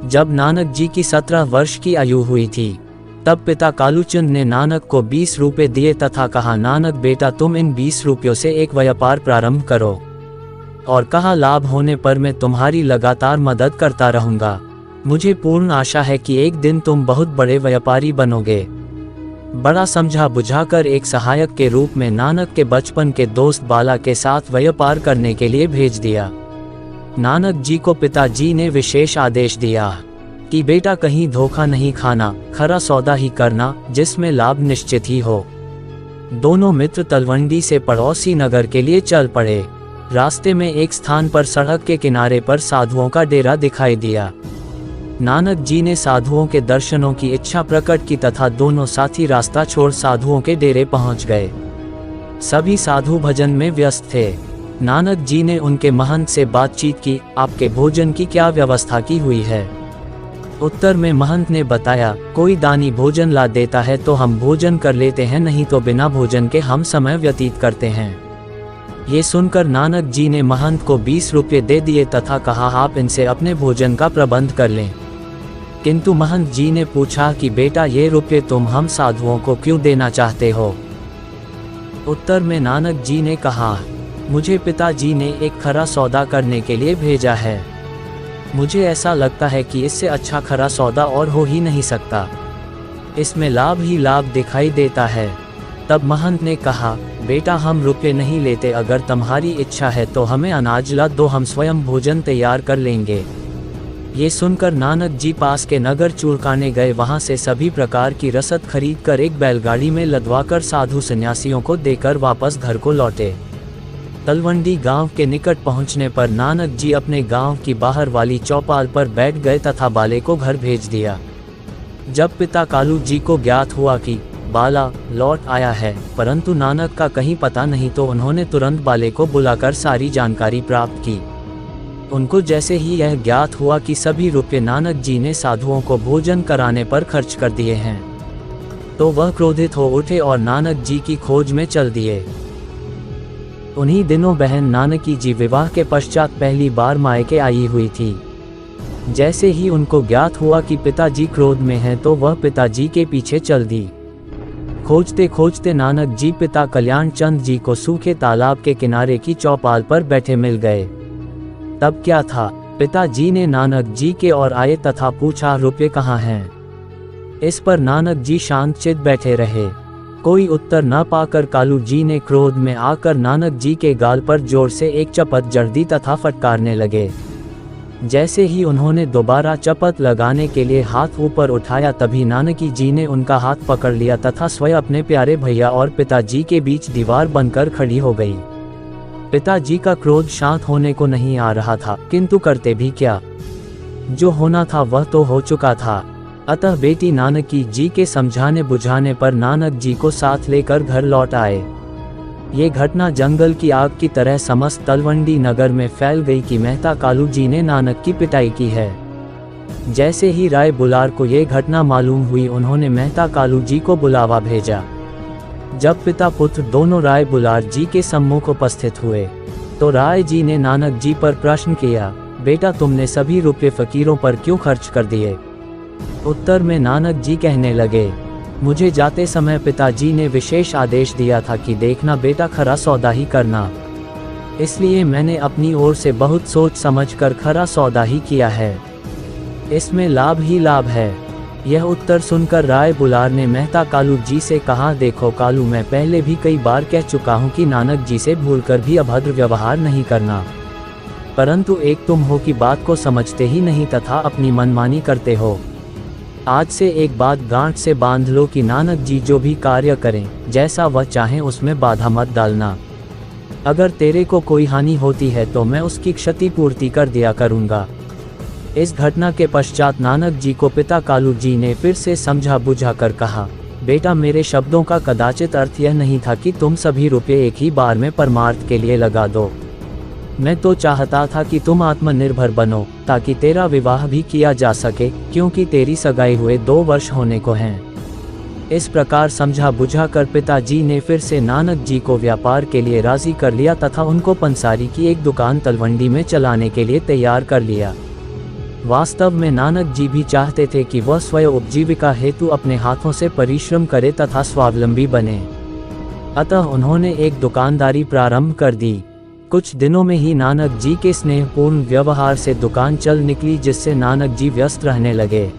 जब नानक जी की 17 वर्ष की आयु हुई थी, तब पिता कालूचंद ने नानक को 20 रुपए दिए तथा कहा, नानक बेटा तुम इन 20 रुपयों से एक व्यापार प्रारंभ करो, और कहा लाभ होने पर मैं तुम्हारी लगातार मदद करता रहूंगा। मुझे पूर्ण आशा है कि एक दिन तुम बहुत बड़े व्यापारी बनोगे। बड़ा समझा बुझाकर एक सहायक के रूप में नानक के बचपन के दोस्त बाला के साथ व्यापार करने के लिए भेज दिया। नानक जी को पिताजी ने विशेष आदेश दिया कि बेटा कहीं धोखा नहीं खाना, खरा सौदा ही करना जिसमें लाभ निश्चित ही हो। दोनों मित्र तलवंडी से पड़ोसी नगर के लिए चल पड़े। रास्ते में एक स्थान पर सड़क के किनारे पर साधुओं का डेरा दिखाई दिया। नानक जी ने साधुओं के दर्शनों की इच्छा प्रकट की तथा दोनों साथी रास्ता छोड़ साधुओं के डेरे पहुंच गए। सभी साधु भजन में व्यस्त थे। नानक जी ने उनके महंत से बातचीत की, आपके भोजन की क्या व्यवस्था की हुई है? उत्तर में महंत ने बताया, कोई दानी भोजन ला देता है तो हम भोजन कर लेते हैं, नहीं तो बिना भोजन के हम समय व्यतीत करते हैं। ये सुनकर नानक जी ने महंत को 20 रुपये दे दिए तथा कहा, आप इनसे अपने भोजन का प्रबंध कर लें। किंतु महंत जी ने पूछा कि बेटा ये रुपये तुम हम साधुओं को क्यों देना चाहते हो? उत्तर में नानक जी ने कहा, मुझे पिताजी ने एक खरा सौदा करने के लिए भेजा है। मुझे ऐसा लगता है कि इससे अच्छा खरा सौदा और हो ही नहीं सकता। इसमें लाभ ही लाभ दिखाई देता है। तब महंत ने कहा, बेटा हम रुपये नहीं लेते, अगर तुम्हारी इच्छा है तो हमें अनाज ला दो, हम स्वयं भोजन तैयार कर लेंगे। ये सुनकर नानक जी पास के नगर चूड़काने गए। वहाँ से सभी प्रकार की रसद खरीद कर एक बैलगाड़ी में लदवाकर साधु सन्यासियों को देकर वापस घर को लौटे। तलवंडी गांव के निकट पहुंचने पर नानक जी अपने गांव की बाहर वाली चौपाल पर बैठ गए तथा बाले को घर भेज दिया। जब पिता कालू जी को ज्ञात हुआ कि बाला लौट आया है परंतु नानक का कहीं पता नहीं, तो उन्होंने तुरंत बाले को बुलाकर सारी जानकारी प्राप्त की। उनको जैसे ही यह ज्ञात हुआ कि सभी रुपये नानक जी ने साधुओं को भोजन कराने पर खर्च कर दिए हैं, तो वह क्रोधित हो उठे और नानक जी की खोज में चल दिए। उन्हीं दिनों बहन नानकी जी विवाह के पश्चात पहली बार मायके आई हुई थी। जैसे ही उनको ज्ञात हुआ कि पिताजी क्रोध में हैं, तो वह पिताजी के पीछे चल दी। खोजते खोजते नानक जी पिता कल्याण चंद जी को सूखे तालाब के किनारे की चौपाल पर बैठे मिल गए। तब क्या था, पिताजी ने नानक जी के ओर आए तथा पूछा, रुपये कहाँ हैं? इस पर नानक जी शांत चित बैठे रहे। कोई उत्तर न पाकर कालू जी ने क्रोध में आकर नानक जी के गाल पर जोर से एक चपत जड़ दी तथा फटकारने लगे। जैसे ही उन्होंने दोबारा चपत लगाने के लिए हाथ ऊपर उठाया, तभी नानकी जी ने उनका हाथ पकड़ लिया तथा स्वयं अपने प्यारे भैया और पिताजी के बीच दीवार बनकर खड़ी हो गई। पिताजी का क्रोध शांत होने को नहीं आ रहा था, किंतु करते भी क्या, जो होना था वह तो हो चुका था। अतः बेटी नानकी जी के समझाने बुझाने पर नानक जी को साथ लेकर घर लौट आए। ये घटना जंगल की आग की तरह समस्त तलवंडी नगर में फैल गई कि मेहता कालू जी ने नानक की पिटाई की है। जैसे ही राय बुलार को ये घटना मालूम हुई, उन्होंने मेहता कालू जी को बुलावा भेजा। जब पिता पुत्र दोनों राय बुलार जी के सम्मुख उपस्थित हुए, तो राय जी ने नानक जी पर प्रश्न किया, बेटा तुमने सभी रुपये फकीरों पर क्यों खर्च कर दिए? उत्तर में नानक जी कहने लगे, मुझे जाते समय पिताजी ने विशेष आदेश दिया था कि देखना बेटा खरा सौदा ही करना, इसलिए मैंने अपनी ओर से बहुत सोच समझकर खरा सौदा ही किया है। इसमें लाभ ही लाभ है। यह उत्तर सुनकर राय बुलार ने मेहता कालू जी से कहा, देखो कालू, मैं पहले भी कई बार कह चुका हूँ कि नानक जी से भूलकर भी अभद्र व्यवहार नहीं करना, परंतु एक तुम हो कि बात को समझते ही नहीं तथा अपनी मनमानी करते हो। आज से एक बात गांठ से बांध लो कि नानक जी जो भी कार्य करें, जैसा वह चाहें उसमें बाधा मत डालना। अगर तेरे को कोई हानि होती है तो मैं उसकी क्षतिपूर्ति कर दिया करूँगा। इस घटना के पश्चात नानक जी को पिता कालू जी ने फिर से समझा बुझा कर कहा, बेटा मेरे शब्दों का कदाचित अर्थ यह नहीं था कि तुम सभी रुपये एक ही बार में परमार्थ के लिए लगा दो। मैं तो चाहता था कि तुम आत्मनिर्भर बनो, ताकि तेरा विवाह भी किया जा सके, क्योंकि तेरी सगाई हुए 2 वर्ष होने को हैं। इस प्रकार समझा बुझा कर पिताजी ने फिर से नानक जी को व्यापार के लिए राजी कर लिया तथा उनको पंसारी की एक दुकान तलवंडी में चलाने के लिए तैयार कर लिया। वास्तव में नानक जी भी चाहते थे कि वह स्वयं उपजीविका हेतु अपने हाथों से परिश्रम करे तथा स्वावलंबी बने। अतः उन्होंने एक दुकानदारी प्रारंभ कर दी। कुछ दिनों में ही नानक जी के स्नेहपूर्ण व्यवहार से दुकान चल निकली, जिससे नानक जी व्यस्त रहने लगे।